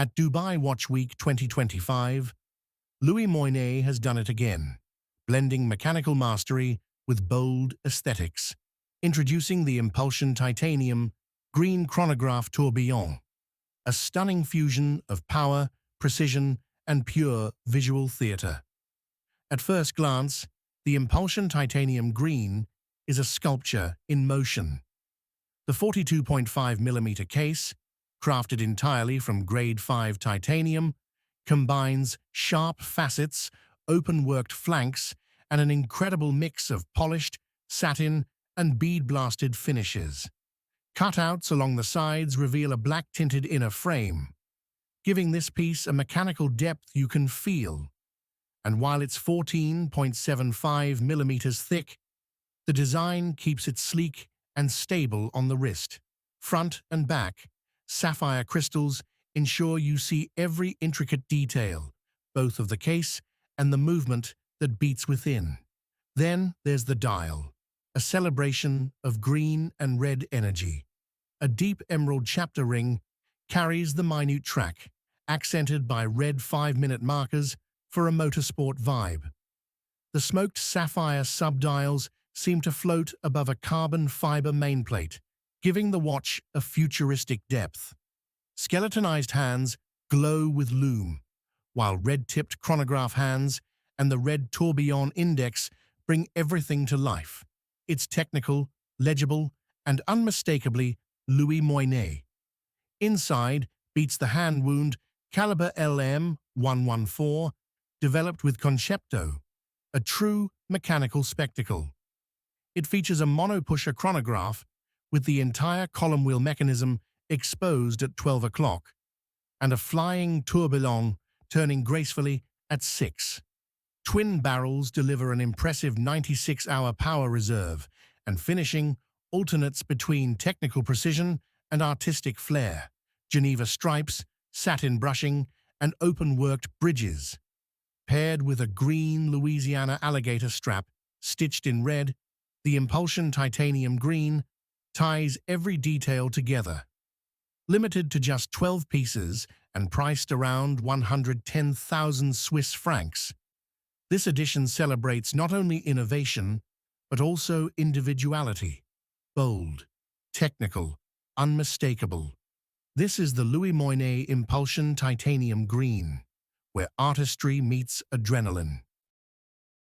At Dubai Watch Week 2025, Louis Moinet has done it again, blending mechanical mastery with bold aesthetics, introducing the Impulsion Titanium Green Chronograph Tourbillon, a stunning fusion of power, precision, and pure visual theatre. At first glance, the Impulsion Titanium Green is a sculpture in motion. The 42.5mm case, crafted entirely from Grade 5 titanium, combines sharp facets, open-worked flanks, and an incredible mix of polished, satin, and bead-blasted finishes. Cutouts along the sides reveal a black-tinted inner frame, giving this piece a mechanical depth you can feel. And while it's 14.75mm thick, the design keeps it sleek and stable on the wrist. Front and back, sapphire crystals ensure you see every intricate detail, both of the case and the movement that beats within. Then there's the dial, a celebration of green and red energy. A deep emerald chapter ring carries the minute track, accented by red 5-minute markers for a motorsport vibe. The smoked sapphire subdials seem to float above a carbon fiber mainplate, giving the watch a futuristic depth. Skeletonized hands glow with lume, while red-tipped chronograph hands and the red tourbillon index bring everything to life. It's technical, legible, and unmistakably Louis Moinet. Inside beats the hand wound caliber LM114, developed with Concepto, a true mechanical spectacle. It features a monopusher chronograph with the entire column wheel mechanism exposed at 12 o'clock, and a flying tourbillon turning gracefully at 6. Twin barrels deliver an impressive 96-hour power reserve, and finishing alternates between technical precision and artistic flair. Geneva stripes, satin brushing, and open-worked bridges. Paired with a green Louisiana alligator strap stitched in red, the Impulsion Titanium Green ties every detail together. Limited to just 12 pieces and priced around 110,000 Swiss francs, this edition celebrates not only innovation, but also individuality. Bold, technical, unmistakable. This is the Louis Moinet Impulsion Titanium Green, where artistry meets adrenaline.